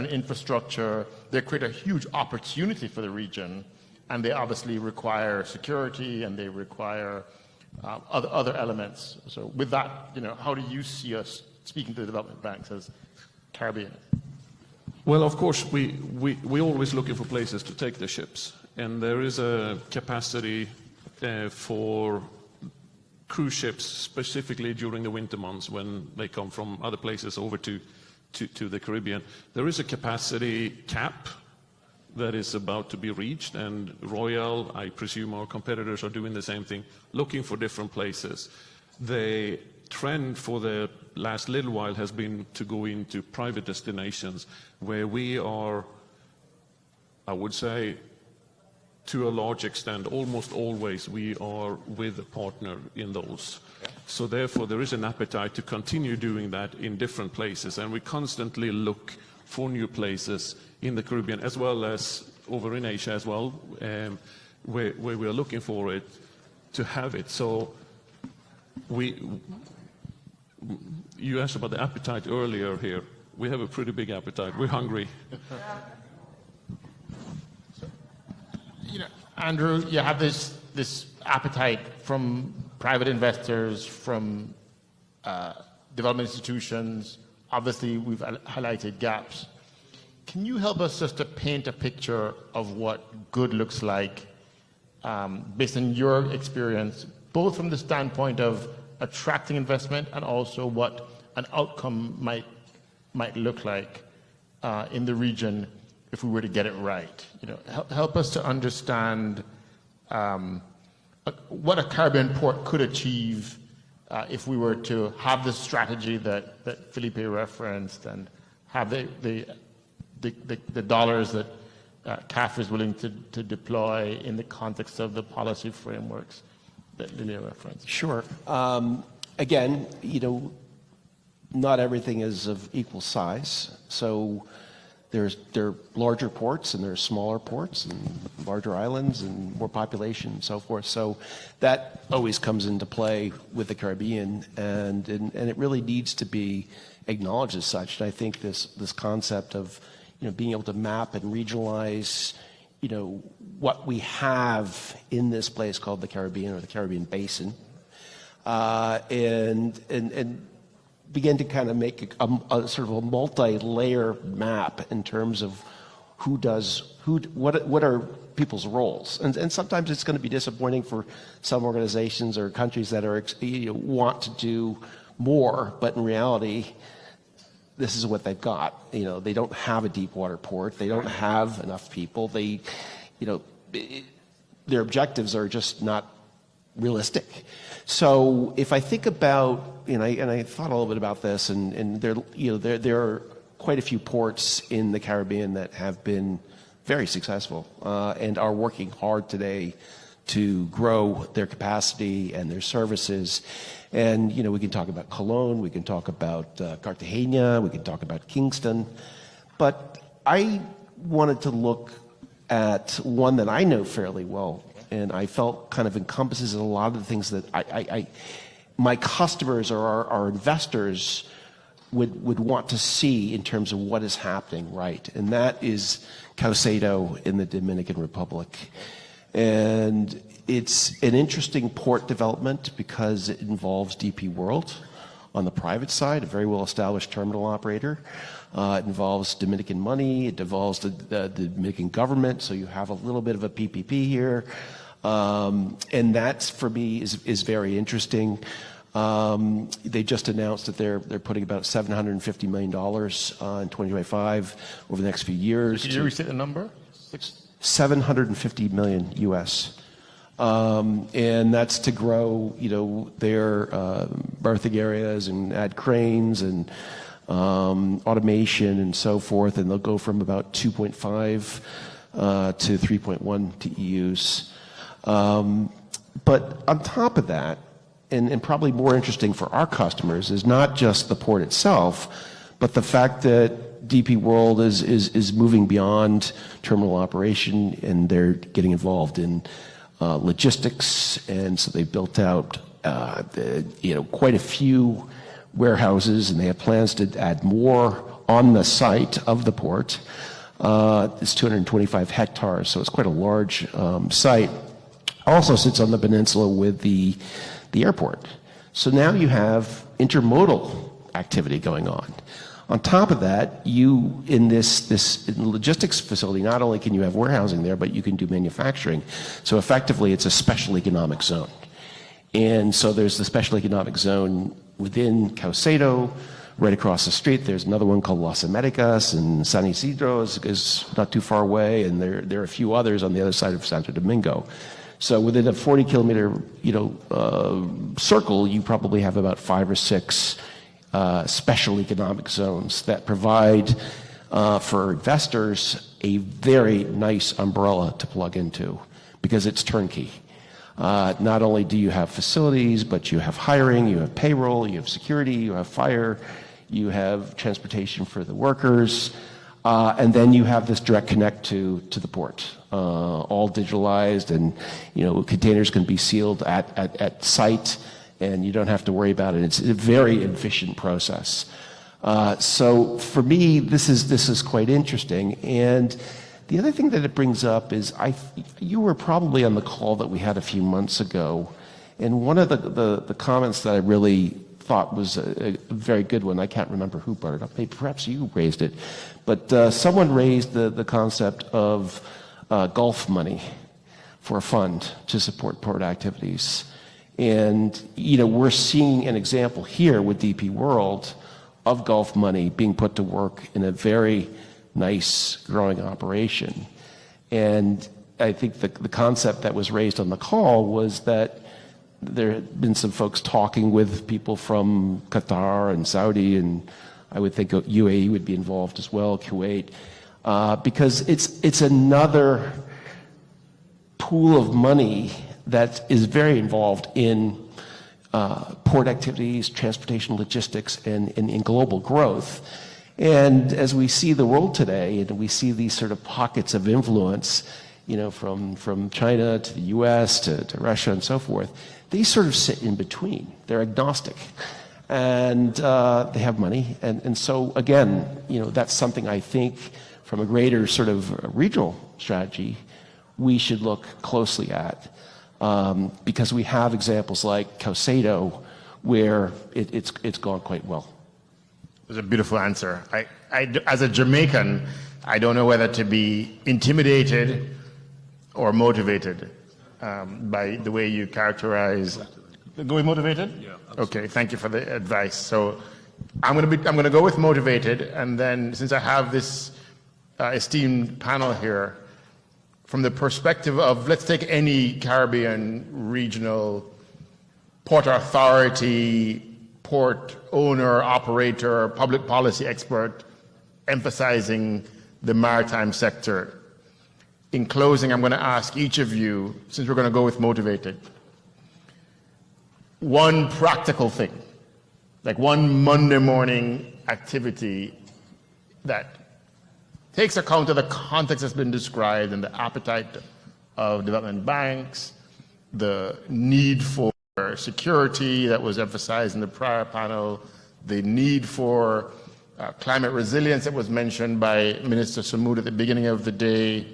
infrastructure, they create a huge opportunity for the region, and they obviously require security and they require other elements. So with that, how do you see us speaking to the development banks as Caribbean? Well, of course, we're always looking for places to take the ships, and there is a capacity for cruise ships, specifically during the winter months when they come from other places over to the Caribbean. There is a capacity cap that is about to be reached, and Royal, I presume our competitors are doing the same thing, looking for different places. The trend for the last little while has been to go into private destinations where we are, I would say, to a large extent, almost always, we are with a partner in those. So therefore, there is an appetite to continue doing that in different places, and we constantly look for new places in the Caribbean, as well as over in Asia as well, where we are looking for it, to have it. So you asked about the appetite earlier here. We have a pretty big appetite. We're hungry. Andrew, you have this appetite from private investors, from development institutions. Obviously, we've highlighted gaps. Can you help us just to paint a picture of what good looks like based on your experience, both from the standpoint of attracting investment and also what an outcome might look like in the region if we were to get it right? Help us to understand what a Caribbean port could achieve if we were to have the strategy that Felipe referenced and have the dollars that CAF is willing to deploy in the context of the policy frameworks that Lilia referenced. Sure. Again, not everything is of equal size. So there are larger ports and there are smaller ports and larger islands and more population and so forth. So that always comes into play with the Caribbean, and it really needs to be acknowledged as such. And I think this concept of being able to map and regionalize what we have in this place called the Caribbean or the Caribbean Basin, and begin to kind of make a sort of a multi-layer map in terms of what are people's roles. And sometimes it's going to be disappointing for some organizations or countries that are want to do more, but in reality, this is what they've got. They don't have a deep water port. They don't have enough people. Their objectives are just not realistic. So if I think about, and I thought a little bit about this, and there are quite a few ports in the Caribbean that have been very successful and are working hard today to grow their capacity and their services. And we can talk about Cologne, we can talk about Cartagena, we can talk about Kingston, but I wanted to look at one that I know fairly well, and I felt kind of encompasses a lot of the things that my customers or our investors would want to see in terms of what is happening, right? And that is Caucedo in the Dominican Republic. And it's an interesting port development because it involves DP World on the private side, a very well-established terminal operator. It involves Dominican money. It involves the Dominican government, so you have a little bit of a PPP here. And that's, for me, is very interesting. They just announced that they're putting about $750 million in 2025 over the next few years. Did you restate the number? 750 million US. And that's to grow, their berthing areas and add cranes and automation and so forth. And they'll go from about 2.5 to 3.1 TEUs. But on top of that, and probably more interesting for our customers, is not just the port itself, but the fact that DP World is moving beyond terminal operation, and they're getting involved in logistics, and so they built out quite a few warehouses, and they have plans to add more on the site of the port. It's 225 hectares, so it's quite a large site. Also sits on the peninsula with the airport. So now you have intermodal activity going on. On top of that, you, in this logistics facility, not only can you have warehousing there, but you can do manufacturing. So effectively, it's a special economic zone. And so there's the special economic zone within Caucedo. Right across the street, there's another one called Las Americas, and San Isidro is not too far away, and there are a few others on the other side of Santo Domingo. So within a 40-kilometer, circle, you probably have about 5 or 6 special economic zones that provide for investors a very nice umbrella to plug into, because it's turnkey. Not only do you have facilities, but you have hiring, you have payroll, you have security, you have fire, you have transportation for the workers, and then you have this direct connect to the port, all digitalized, and containers can be sealed at site, and you don't have to worry about it. It's a very efficient process. So for me, this is quite interesting. And the other thing that it brings up is you were probably on the call that we had a few months ago, and one of the comments that I really thought was a very good one, I can't remember who brought it up, maybe perhaps you raised it, but someone raised the concept of Gulf money for a fund to support port activities. And we're seeing an example here with DP World of Gulf money being put to work in a very nice growing operation. And I think the concept that was raised on the call was that there had been some folks talking with people from Qatar and Saudi, and I would think UAE would be involved as well, Kuwait, because it's another pool of money that is very involved in port activities, transportation, logistics, and in global growth. And as we see the world today, and we see these sort of pockets of influence, from China to the U.S. to Russia and so forth, they sort of sit in between. They're agnostic, and they have money. And so again, that's something I think from a greater sort of regional strategy we should look closely at, because we have examples like Caucedo where it's gone quite well. It was a beautiful answer. I, as a Jamaican, I don't know whether to be intimidated or motivated by the way you characterize. Going motivated? Yeah. Absolutely. Okay. Thank you for the advice. So I'm going to go with motivated, and then since I have this esteemed panel here, from the perspective of, let's take any Caribbean regional port authority, port owner, operator, public policy expert, emphasizing the maritime sector. In closing, I'm going to ask each of you, since we're going to go with motivated, one practical thing, like one Monday morning activity that takes account of the context that's been described and the appetite of development banks, the need for security that was emphasized in the prior panel, the need for climate resilience that was mentioned by Minister Samud at the beginning of the day,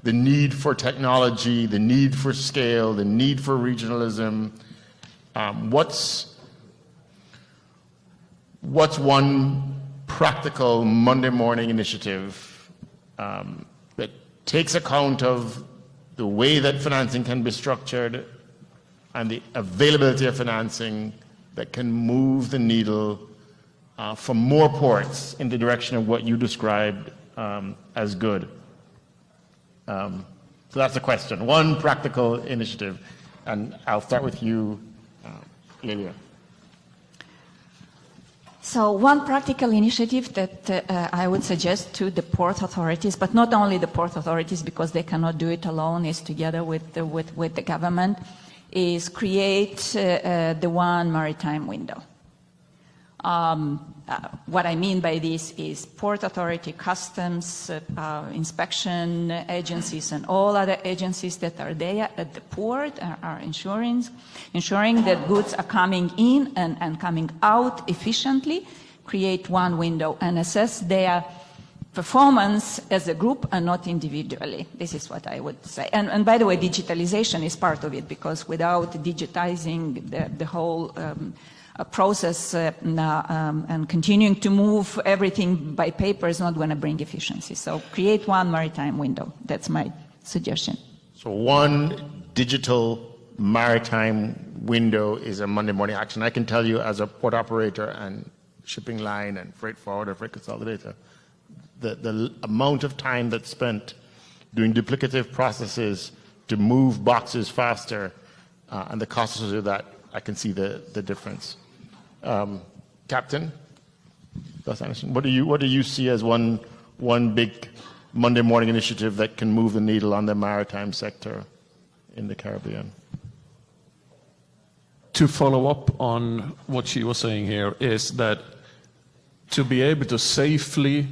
the need for technology, the need for scale, the need for regionalism. What's one practical Monday morning initiative that takes account of the way that financing can be structured and the availability of financing that can move the needle for more ports in the direction of what you described as good? So that's the question. One practical initiative. And I'll start with you, Lilia. So one practical initiative that I would suggest to the port authorities, but not only the port authorities because they cannot do it alone, is together with the government, is create the one maritime window. What I mean by this is port authority, customs, inspection agencies, and all other agencies that are there at the port are ensuring that goods are coming in and coming out efficiently, create one window and assess their performance as a group and not individually. This is what I would say. And by the way, digitalization is part of it, because without digitizing the whole process and continuing to move everything by paper is not going to bring efficiency. So create one maritime window. That's my suggestion. So one digital maritime window is a Monday morning action. I can tell you as a port operator and shipping line and freight forwarder, freight consolidator, the amount of time that's spent doing duplicative processes to move boxes faster and the costs of that, I can see the difference. Captain, what do you see as one big Monday morning initiative that can move the needle on the maritime sector in the Caribbean? To follow up on what she was saying here is that to be able to safely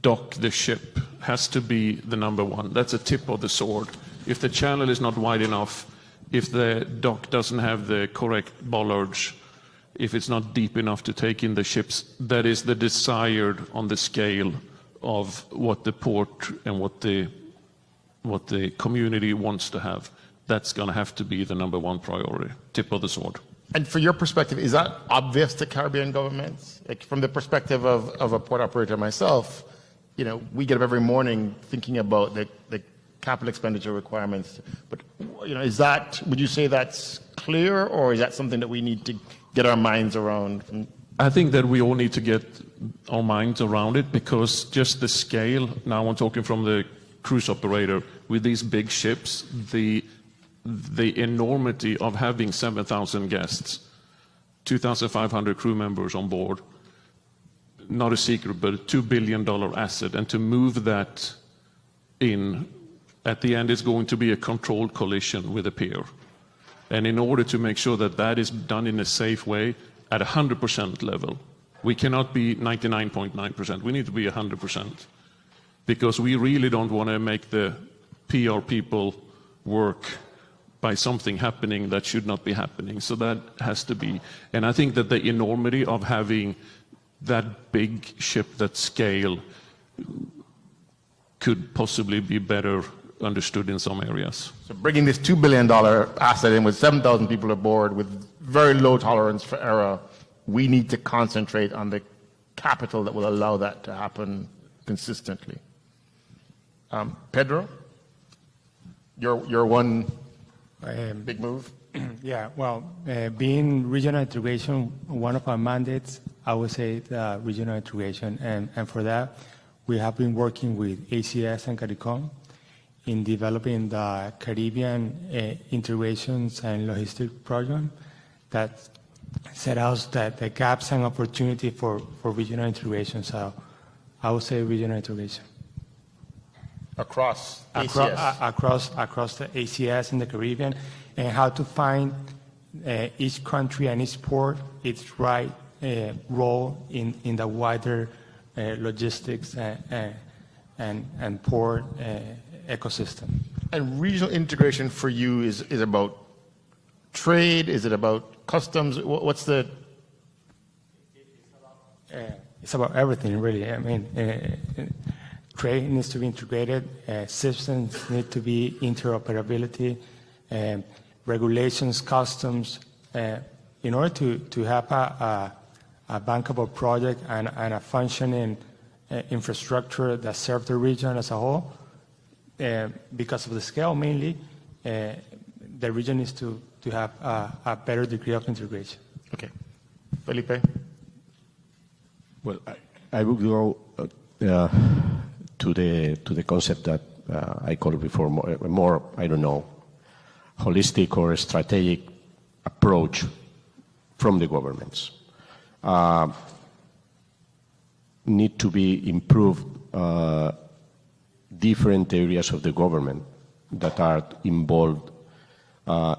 dock the ship has to be the number one. That's a tip of the sword. If the channel is not wide enough, if the dock doesn't have the correct bollards, if it's not deep enough to take in the ships, that is the desired on the scale of what the port and what the community wants to have. That's going to have to be the number one priority, tip of the sword. And for your perspective, is that obvious to Caribbean governments? Like from the perspective of a port operator myself, we get up every morning thinking about the capital expenditure requirements. But would you say that's clear, or is that something that we need to get our minds around? I think that we all need to get our minds around it, because just the scale, now I'm talking from the cruise operator, with these big ships, the enormity of having 7,000 guests, 2,500 crew members on board, not a secret, but a $2 billion asset, and to move that in, at the end is going to be a controlled collision with a pier. And in order to make sure that that is done in a safe way at 100% level, we cannot be 99.9%, we need to be 100%, because we really don't want to make the PR people work by something happening that should not be happening. So that has to be, and I think that the enormity of having that big ship, that scale, could possibly be better understood in some areas. So bringing this $2 billion asset in with 7,000 people aboard with very low tolerance for error, we need to concentrate on the capital that will allow that to happen consistently. Pedro, your one big move? Yeah, well, being regional integration, one of our mandates, I would say regional integration. And for that, we have been working with ACS and CARICOM in developing the Caribbean integrations and logistic program that set out the gaps and opportunity for regional integration. So I would say regional integration. Across ACS? Across the ACS in the Caribbean, and how to find each country and each port its right role in the wider logistics and port ecosystem. And regional integration for you is about trade? Is it about customs? What's the... It's about everything, really. I mean, trade needs to be integrated, systems need to be interoperability, regulations, customs, in order to have a bankable project and a functioning infrastructure that serves the region as a whole. Because of the scale mainly, the region needs to have a better degree of integration. Okay. Felipe? Well, I would go to the concept that I called before, more, I don't know, holistic or strategic approach from the governments. Need to be improved different areas of the government that are involved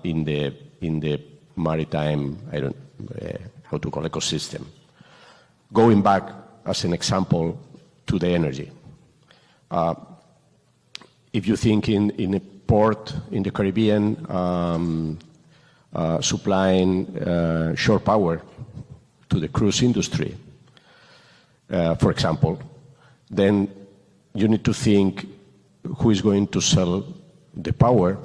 in the maritime, I don't how to call it, ecosystem. Going back as an example to the energy. If you think in a port in the Caribbean supplying shore power to the cruise industry, for example, then you need to think who is going to sell the power.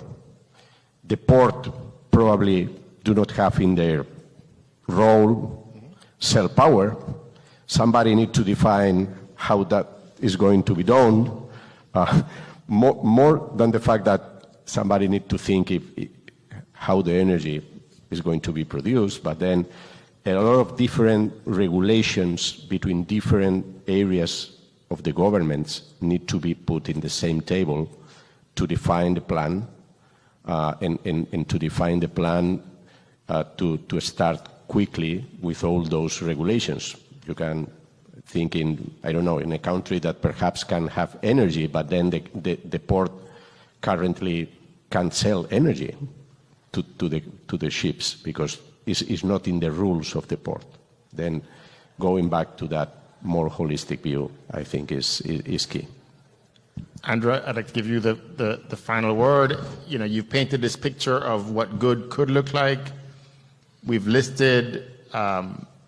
The port probably do not have in their role sell power. Somebody need to define how that is going to be done. More than the fact that somebody need to think how the energy is going to be produced, but then a lot of different regulations between different areas of the governments need to be put in the same table to define the plan and to define the plan to start quickly with all those regulations. You can think in, I don't know, in a country that perhaps can have energy, but then the port currently can't sell energy to the ships because it's not in the rules of the port. Then going back to that more holistic view, I think is key. Andrea, I'd like to give you the final word. You know, you've painted this picture of what good could look like. We've listed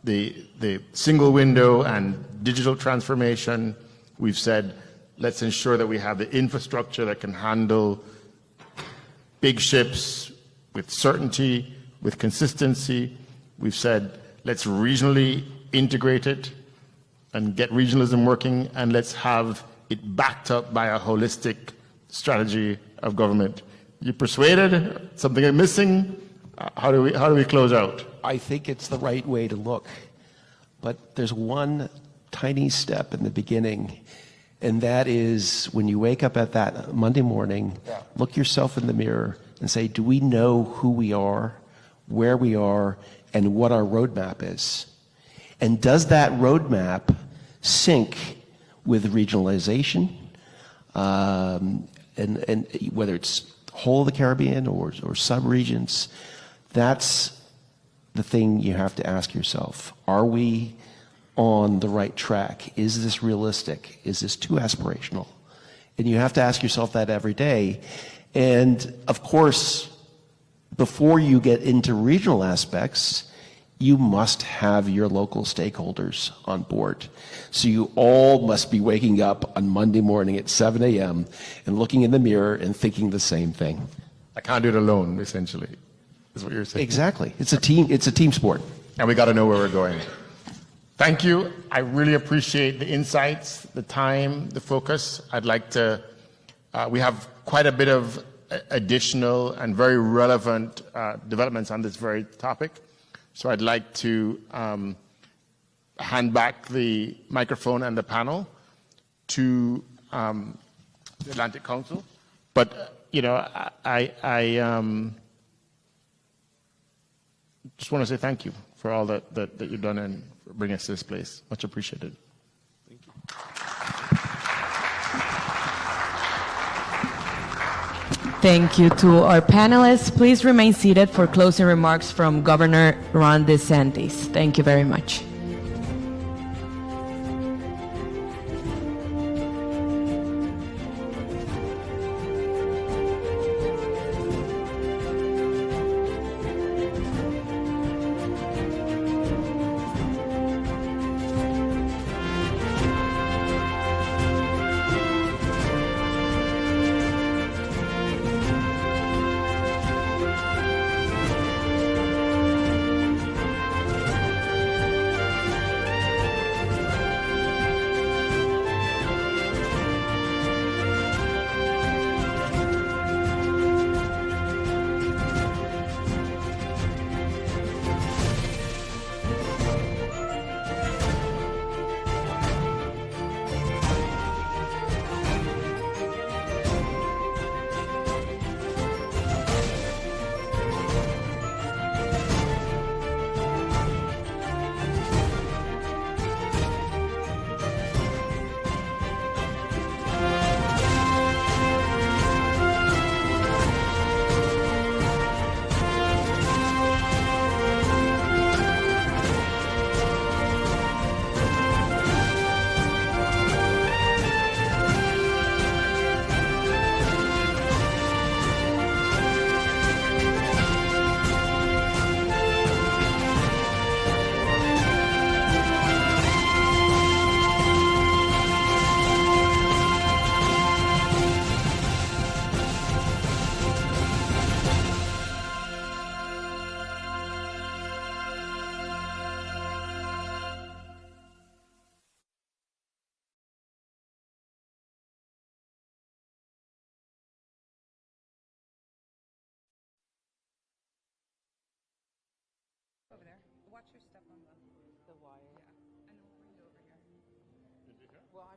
the single window and digital transformation. We've said, let's ensure that we have the infrastructure that can handle big ships with certainty, with consistency. We've said, let's regionally integrate it and get regionalism working, and let's have it backed up by a holistic strategy of government. You persuaded? Something I'm missing? How do we close out? I think it's the right way to look. But there's one tiny step in the beginning, and that is when you wake up at that Monday morning, look yourself in the mirror and say, do we know who we are, where we are, and what our roadmap is? And does that roadmap sync with regionalization, and whether it's whole of the Caribbean or sub-regions? That's the thing you have to ask yourself. Are we on the right track? Is this realistic? Is this too aspirational? And you have to ask yourself that every day. And of course, before you get into regional aspects, you must have your local stakeholders on board. So you all must be waking up on Monday morning at 7 a.m. and looking in the mirror and thinking the same thing. I can't do it alone, essentially, is what you're saying. Exactly. It's a team sport. And we got to know where we're going. Thank you. I really appreciate the insights, the time, the focus. I'd like to, we have quite a bit of additional and very relevant developments on this very topic. So I'd like to hand back the microphone and the panel to the Atlantic Council. But, you know, I just want to say thank you for all that you've done and for bringing us to this place. Much appreciated. Thank you. Thank you to our panelists. Please remain seated for closing remarks from Governor Ron DeSantis. Thank you very much.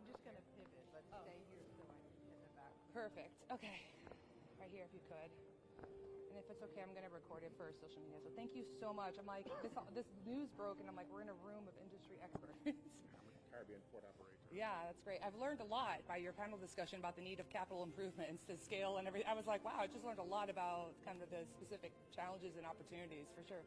just going to pivot, but stay here so I can get the back. Perfect. Okay. Right here, if you could. And if it's okay, I'm going to record it for social media. So thank you so much. I'm like, this news broke, and I'm like, we're in a room of industry experts. Caribbean port operator. Yeah, that's great. I've learned a lot by your panel discussion about the need of capital improvements to scale and everything. I was like, wow, I just learned a lot about kind of the specific challenges and opportunities, for sure.